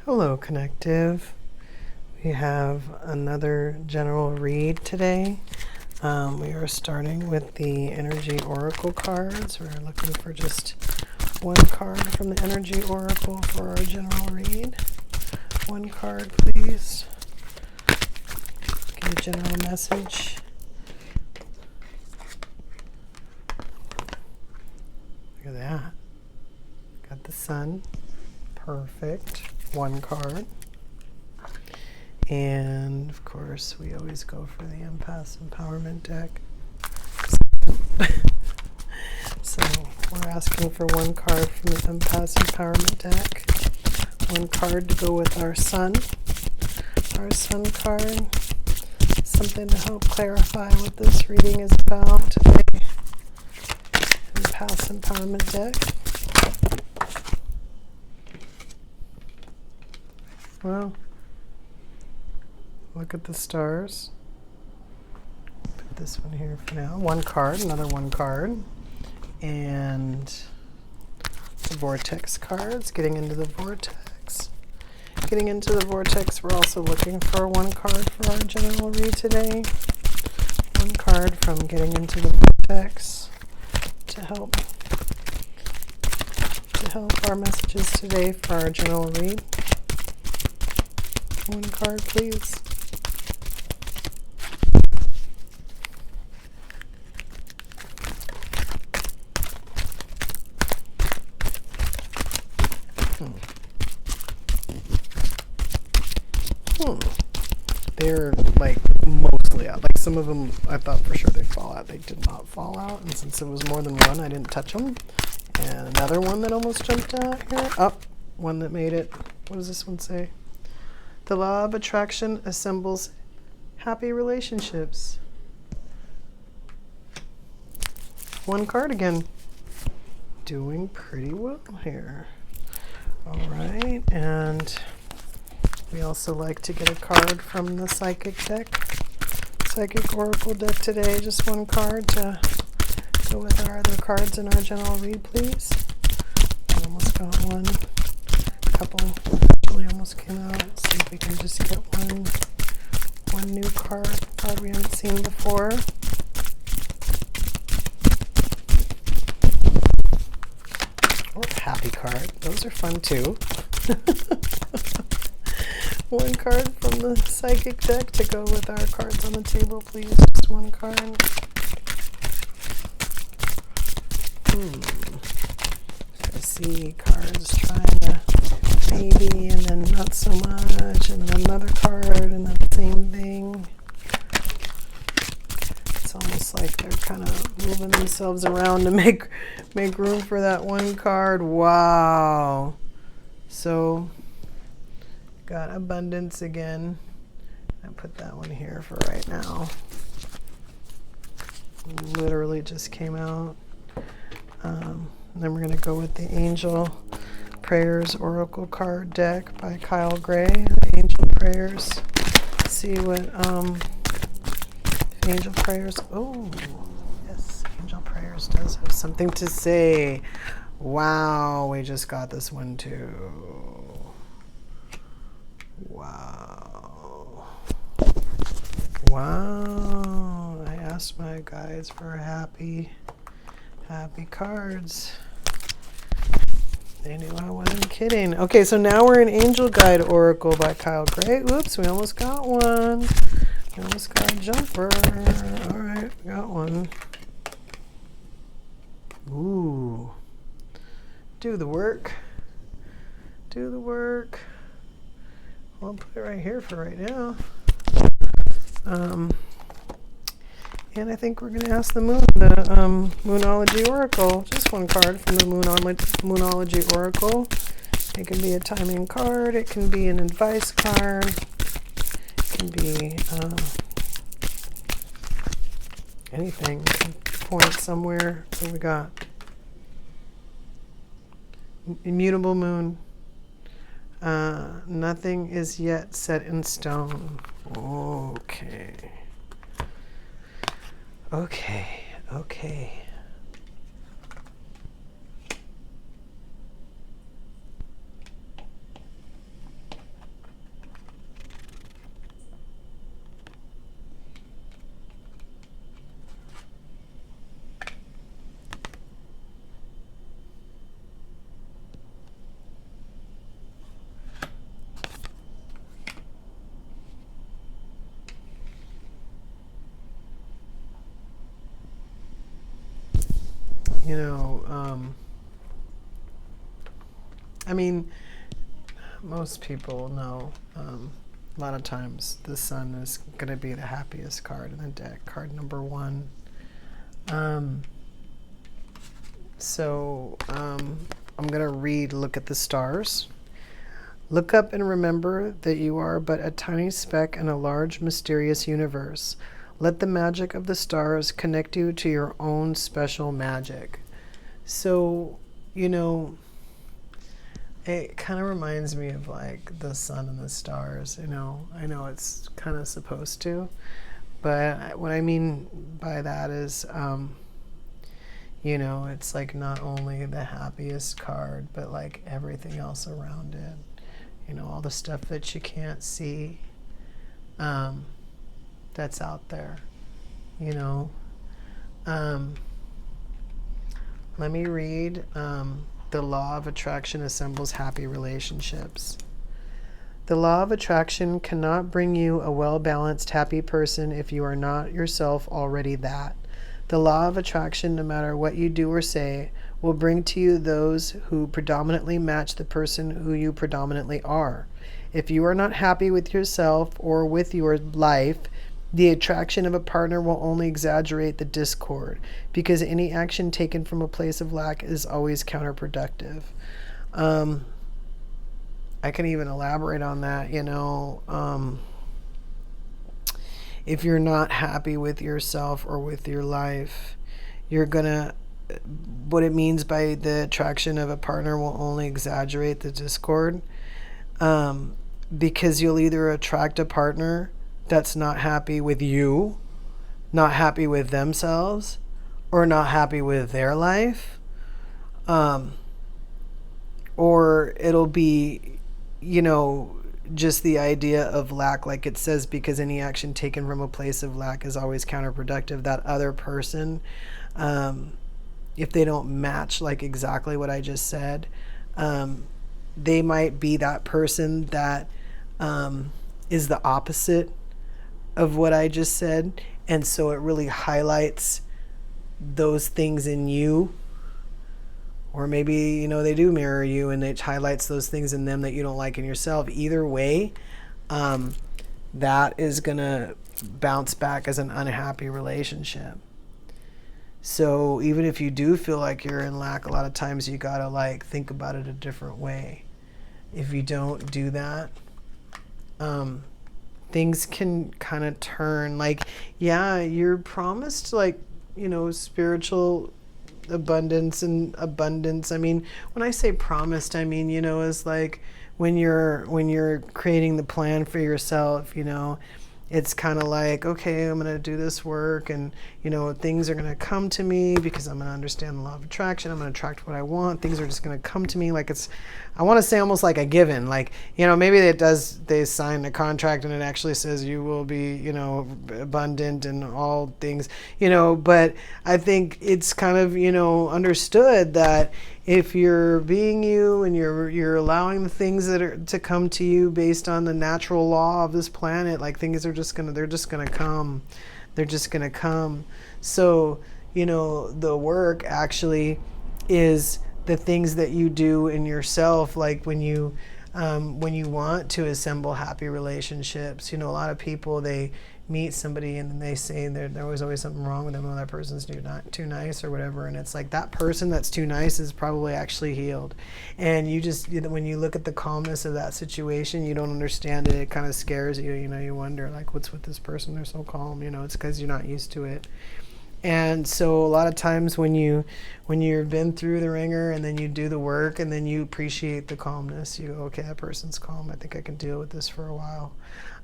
Hello, Connective. We have another general read today. We are starting with the Energy Oracle cards. We're looking for just one card from the Energy Oracle for our general read. One card, please. Give a general message. Look at that. Got the sun. Perfect. One card. And of course, we always go for the Empath Empowerment deck. So we're asking for one card from the Empath Empowerment deck. One card to go with our sun. Our sun card. Something to help clarify what this reading is about today. Empath Empowerment deck. Well, look at the stars. Put this one here for now. One card, another one card. And the Vortex cards, getting into the Vortex. Getting into the Vortex, we're also looking for one card for our general read today. One card from getting into the Vortex to help our messages today for our general read. One card, please. They're like mostly out. Like some of them I thought for sure they'd fall out. They did not fall out. And since it was more than one, I didn't touch them. And another one that almost jumped out here. Up. One that made it. What does this one say? The law of attraction assembles happy relationships. One card again. Doing pretty well here. All right, and we also like to get a card from the Psychic deck. Psychic Oracle deck today. Just one card to go with our other cards in our general read, please. We almost got one. Couple actually almost came out. Let's see if we can just get one new card we haven't seen before. Or a happy card. Those are fun too. One card from the Psychic deck to go with our cards on the table, please. Just one card. I see cards trying to maybe, and then not so much, and then another card, and then the same thing. It's almost like they're kind of moving themselves around to make room for that one card. Wow. So, got abundance again. I put that one here for right now. Literally just came out. And then we're going to go with the Angel Prayers Oracle card deck by Kyle Gray. The Angel Prayers. See what Angel Prayers. Oh, yes, Angel Prayers does have something to say. Wow, we just got this one too. Wow. Wow. I asked my guys for happy cards. They knew I wasn't kidding. Okay, so now we're in Angel Guide Oracle by Kyle Gray. Oops, we almost got one. We almost got a jumper. All right, we got one. Ooh. Do the work. Do the work. I'll put it right here for right now. And I think we're going to ask the moon, the Moonology Oracle. Just one card from the Moonology Oracle. It can be a timing card. It can be an advice card. It can be anything. Point somewhere. What we got? Immutable moon. Nothing is yet set in stone. Okay. you know, I mean, most people know a lot of times the sun is going to be the happiest card in the deck, card number 1. I'm going to read Look at the Stars. Look up and remember that you are but a tiny speck in a large, mysterious universe. Let the magic of the stars connect you to your own special magic. So, you know, it kind of reminds me of like the sun and the stars, you know. I know it's kind of supposed to, but what I mean by that is, you know, it's like not only the happiest card, but like everything else around it. You know, all the stuff that you can't see, that's out there, you know. Let me read. The law of attraction assembles happy relationships. The law of attraction cannot bring you a well-balanced, happy person if you are not yourself already that. The law of attraction, no matter what you do or say, will bring to you those who predominantly match the person who you predominantly are. If you are not happy with yourself or with your life, the attraction of a partner will only exaggerate the discord, because any action taken from a place of lack is always counterproductive. I can even elaborate on that, you know. If you're not happy with yourself or with your life, you're gonna, what it means by the attraction of a partner will only exaggerate the discord, because you'll either attract a partner that's not happy with you, not happy with themselves, or not happy with their life, or it'll be, you know, just the idea of lack, like it says, because any action taken from a place of lack is always counterproductive. That other person, if they don't match like exactly what I just said, they might be that person that is the opposite of what I just said. And so it really highlights those things in you. Or maybe, you know, they do mirror you and it highlights those things in them that you don't like in yourself. Either way, that is going to bounce back as an unhappy relationship. So even if you do feel like you're in lack, a lot of times you got to like think about it a different way. If you don't do that, things can kind of turn. Like, yeah, you're promised like, you know, spiritual abundance and abundance. I mean, when I say promised, I mean, you know, is like when you're creating the plan for yourself, you know, it's kind of like, okay, I'm going to do this work and, you know, things are going to come to me because I'm going to understand the law of attraction. I'm going to attract what I want. Things are just going to come to me like it's, I want to say almost like a given. Like, you know, maybe it does, they sign a contract and it actually says you will be, you know, abundant in all things, you know, but I think it's kind of, you know, understood that if you're being you and you're allowing the things that are to come to you based on the natural law of this planet, like things are just gonna, they're just gonna come. They're just gonna come. So, you know, the work actually is the things that you do in yourself, like when you want to assemble happy relationships. You know, a lot of people, they meet somebody and then they say there was always something wrong with them, oh, that person's too nice or whatever, and it's like that person that's too nice is probably actually healed. And you just, when you look at the calmness of that situation, you don't understand it. It kind of scares you. You know, you wonder like, what's with this person? They're so calm. You know, it's because you're not used to it. And so a lot of times when you've been through the ringer and then you do the work and then you appreciate the calmness, you go, okay, that person's calm. I think I can deal with this for a while.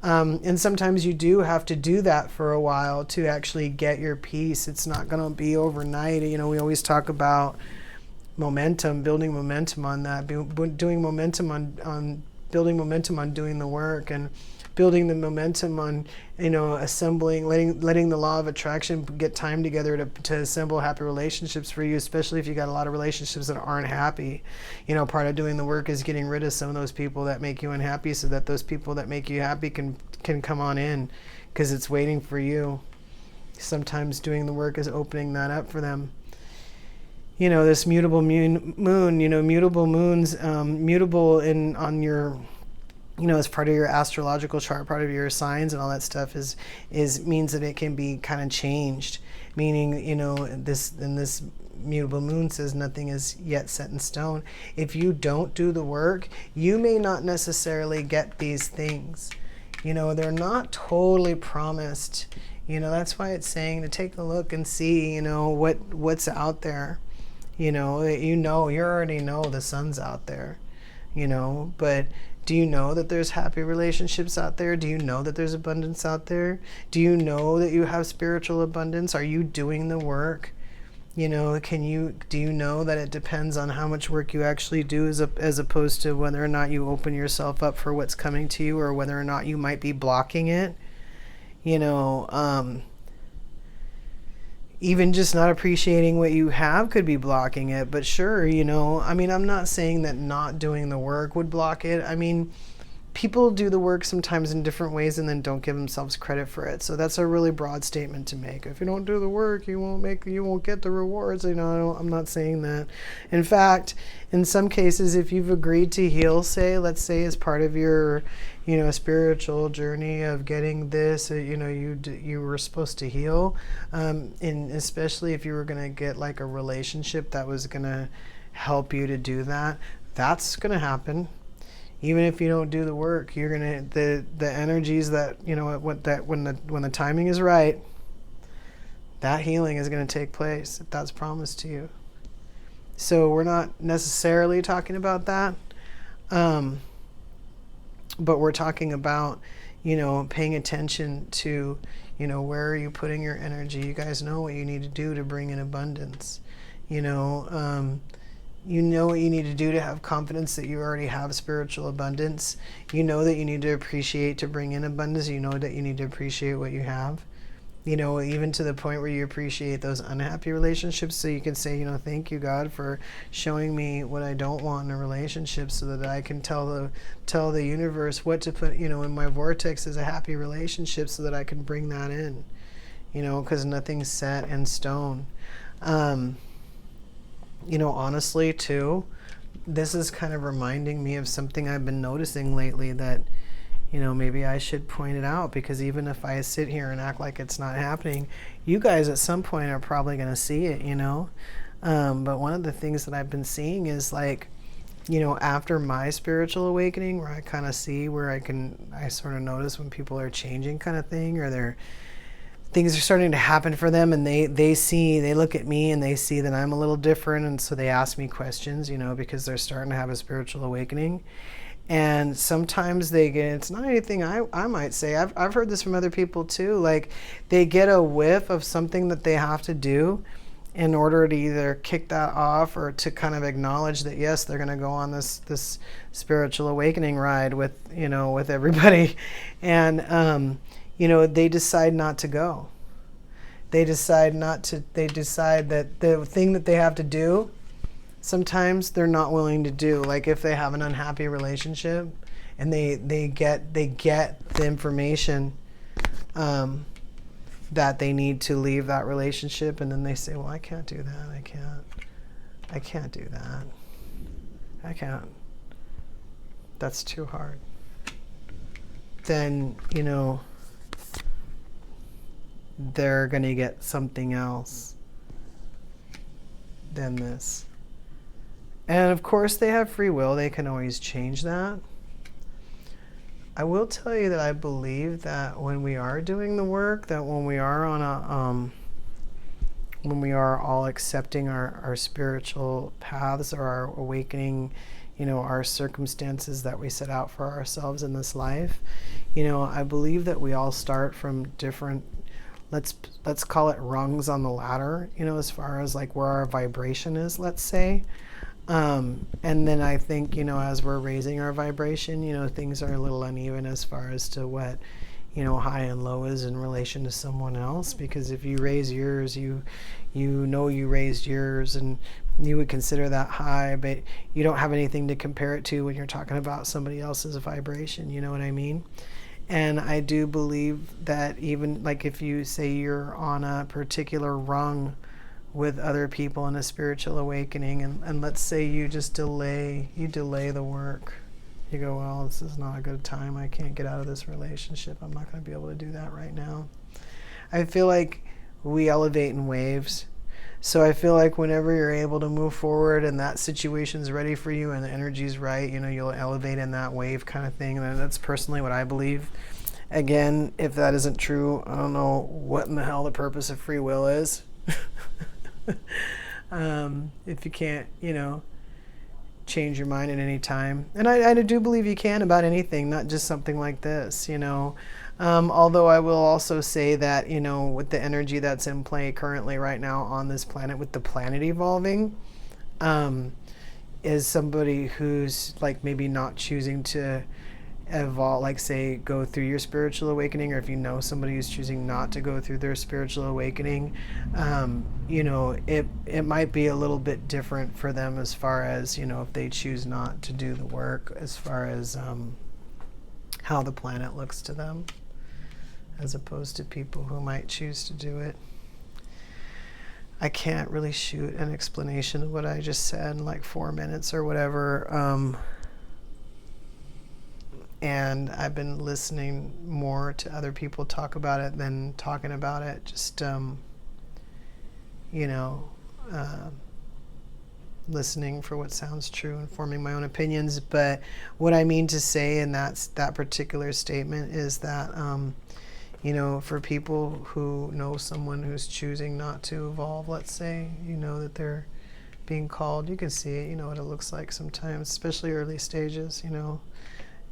And sometimes you do have to do that for a while to actually get your peace. It's not going to be overnight. You know, we always talk about momentum, building momentum on that, doing momentum on building momentum on doing the work, and building the momentum on, you know, assembling, letting the law of attraction get time together to assemble happy relationships for you, especially if you got a lot of relationships that aren't happy. You know, part of doing the work is getting rid of some of those people that make you unhappy so that those people that make you happy can come on in, because it's waiting for you. Sometimes doing the work is opening that up for them. this mutable moon, mutable moons, mutable on your, as part of your astrological chart, part of your signs and all that stuff is means that it can be kind of changed. Meaning, this mutable moon says nothing is yet set in stone. If you don't do the work, you may not necessarily get these things. They're not totally promised. That's why it's saying to take a look and see, what's out there. You already know the sun's out there, but do you know that there's happy relationships out there? Do you know that there's abundance out there? Do you know that you have spiritual abundance? Are you doing the work? Do you know that it depends on how much work you actually do as opposed to whether or not you open yourself up for what's coming to you or whether or not you might be blocking it? Even just not appreciating what you have could be blocking it. But sure, I'm not saying that not doing the work would block it. People do the work sometimes in different ways and then don't give themselves credit for it. So that's a really broad statement to make. If you don't do the work, you won't get the rewards. I'm not saying that. In fact, in some cases, if you've agreed to heal, let's say as part of your, spiritual journey of getting this, you were supposed to heal, and especially if you were going to get like a relationship that was going to help you to do that, that's going to happen. Even if you don't do the work, you're gonna the energies that when the timing is right, that healing is going to take place. If that's promised to you. So we're not necessarily talking about that, but we're talking about paying attention to where are you putting your energy. You guys know what you need to do to bring in abundance. You know what you need to do to have confidence that you already have spiritual abundance. You know that you need to appreciate to bring in abundance. You know that you need to appreciate what you have. Even to the point where you appreciate those unhappy relationships so you can say, thank you, God, for showing me what I don't want in a relationship so that I can tell the universe what to put, in my vortex as a happy relationship so that I can bring that in, because nothing's set in stone. Honestly, too, this is kind of reminding me of something I've been noticing lately that, maybe I should point it out, because even if I sit here and act like it's not happening, you guys at some point are probably going to see it, But one of the things that I've been seeing is like, after my spiritual awakening, where I kind of see where I sort of notice when people are changing kind of thing, or things are starting to happen for them, and they look at me and they see that I'm a little different, and so they ask me questions, because they're starting to have a spiritual awakening. And sometimes it's not anything I might say. I've heard this from other people too. Like they get a whiff of something that they have to do in order to either kick that off or to kind of acknowledge that, yes, they're going to go on this spiritual awakening ride with everybody. And, they decide not to go. They decide that the thing that they have to do, sometimes they're not willing to do. Like if they have an unhappy relationship and they get the information that they need to leave that relationship, and then they say, well, I can't do that. I can't do that. I can't. That's too hard. Then, they're going to get something else than this. And of course they have free will. They can always change that. I will tell you that I believe that when we are doing the work, that when we are when we are all accepting our spiritual paths or our awakening, our circumstances that we set out for ourselves in this life, I believe that we all start from different, let's call it rungs on the ladder, as far as like where our vibration is, let's say. And then I think, as we're raising our vibration, things are a little uneven as far as to what, high and low is in relation to someone else. Because if you raise yours, you raised yours and you would consider that high, but you don't have anything to compare it to when you're talking about somebody else's vibration. You know what I mean? And I do believe that even like if you say you're on a particular rung with other people in a spiritual awakening, and let's say you just delay the work. You go, well, this is not a good time. I can't get out of this relationship. I'm not going to be able to do that right now. I feel like we elevate in waves. So I feel like whenever you're able to move forward and that situation's ready for you and the energy's right, you'll elevate in that wave kind of thing. And that's personally what I believe. Again, if that isn't true, I don't know what in the hell the purpose of free will is. If you can't, change your mind at any time. And I do believe you can about anything, not just something like this, although I will also say that, with the energy that's in play currently right now on this planet, with the planet evolving, is somebody who's like maybe not choosing to evolve, like say go through your spiritual awakening, or if you know somebody who's choosing not to go through their spiritual awakening, it might be a little bit different for them as far as, if they choose not to do the work, as far as how the planet looks to them, as opposed to people who might choose to do it. I can't really shoot an explanation of what I just said in like 4 minutes or whatever. And I've been listening more to other people talk about it than talking about it. Just, listening for what sounds true and forming my own opinions. But what I mean to say in that particular statement is that, for people who know someone who's choosing not to evolve, let's say, that they're being called, you can see it, what it looks like sometimes, especially early stages,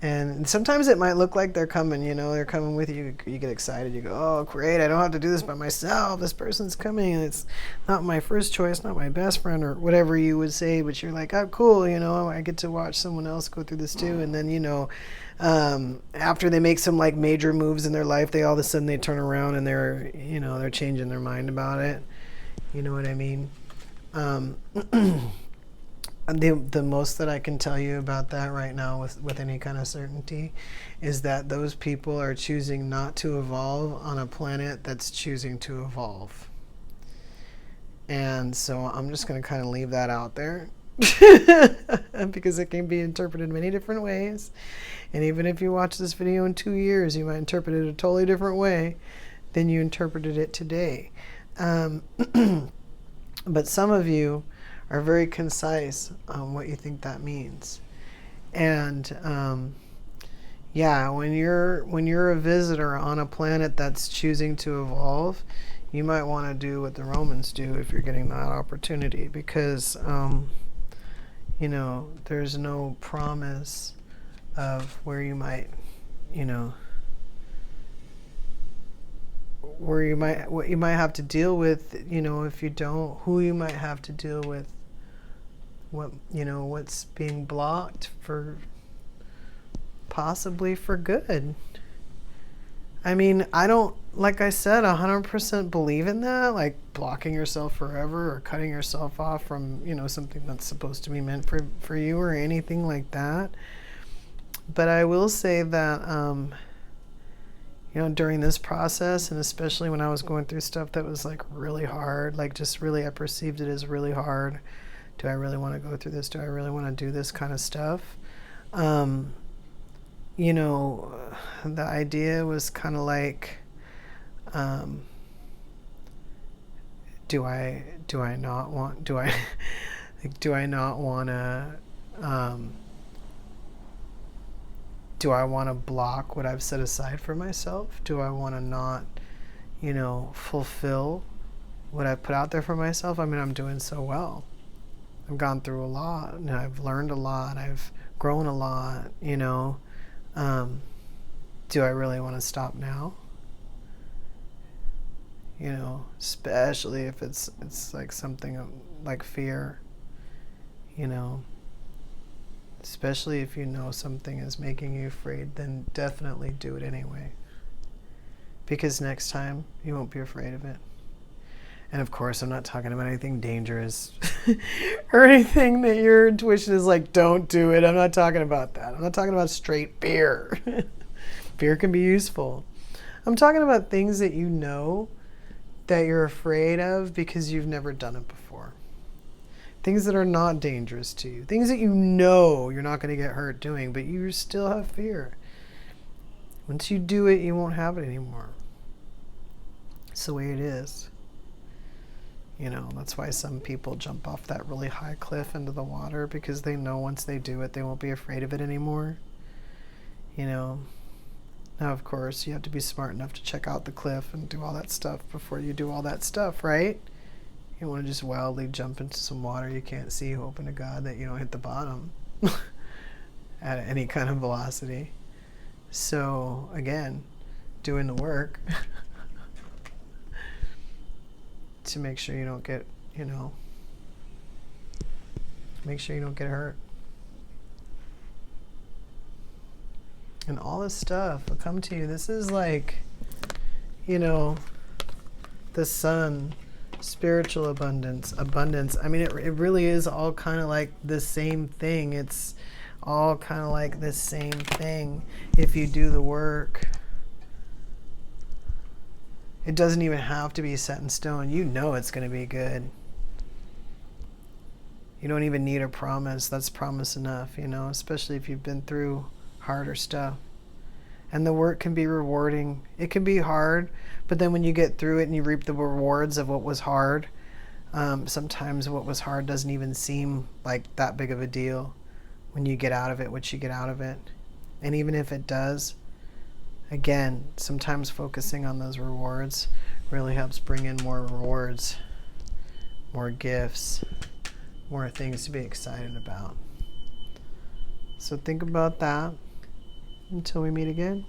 And sometimes it might look like they're coming, they're coming with you. You get excited. You go, oh, great, I don't have to do this by myself. This person's coming, and it's not my first choice, not my best friend, or whatever you would say. But you're like, oh, cool, I get to watch someone else go through this too. And then, after they make some like major moves in their life, all of a sudden they turn around and they're changing their mind about it. You know what I mean? The most that I can tell you about that right now with any kind of certainty is that those people are choosing not to evolve on a planet that's choosing to evolve. And so I'm just going to kind of leave that out there because it can be interpreted many different ways. And even if you watch this video in 2 years, you might interpret it a totally different way than you interpreted it today. But some of you are very concise on what you think that means. And when you're a visitor on a planet that's choosing to evolve, you might want to do what the Romans do if you're getting that opportunity, because there's no promise of where you might what you might have to deal with, if you don't, who you might have to deal with, what's being blocked for, possibly for good. I mean, I don't, like I said, 100% believe in that, like blocking yourself forever or cutting yourself off from, something that's supposed to be meant for you or anything like that. But I will say that, during this process, and especially when I was going through stuff that was like really hard, like just really, I perceived it as really hard. Do I really want to go through this? Do I really want to do this kind of stuff? The idea was kind of like, do I not want to block what I've set aside for myself? Do I want to not, fulfill what I've put out there for myself? I mean, I'm doing so well. I've gone through a lot, and I've learned a lot. I've grown a lot, Do I really want to stop now? Especially if it's like something like fear, Especially if something is making you afraid, then definitely do it anyway. Because next time, you won't be afraid of it. And of course, I'm not talking about anything dangerous or anything that your intuition is like, don't do it. I'm not talking about that. I'm not talking about straight fear. Fear can be useful. I'm talking about things that that you're afraid of because you've never done it before. Things that are not dangerous to you. Things that you know you're not going to get hurt doing, but you still have fear. Once you do it, you won't have it anymore. It's the way it is. You know, that's why some people jump off that really high cliff into the water, because they know once they do it, they won't be afraid of it anymore. You know, now of course you have to be smart enough to check out the cliff and do all that stuff before you do all that stuff, right? You don't want to just wildly jump into some water you can't see, hoping to God that you don't hit the bottom at any kind of velocity. So again, doing the work to make sure you don't get, make sure you don't get hurt. And all this stuff will come to you. This is like, the sun, spiritual abundance. I mean, it really is all kind of like the same thing. It's all kind of like the same thing if you do the work. It doesn't even have to be set in stone. You know it's going to be good. You don't even need a promise. That's promise enough, especially if you've been through harder stuff. And the work can be rewarding. It can be hard, but then when you get through it and you reap the rewards of what was hard, sometimes what was hard doesn't even seem like that big of a deal when you get out of it, what you get out of it. And even if it does, again, sometimes focusing on those rewards really helps bring in more rewards, more gifts, more things to be excited about. So think about that until we meet again.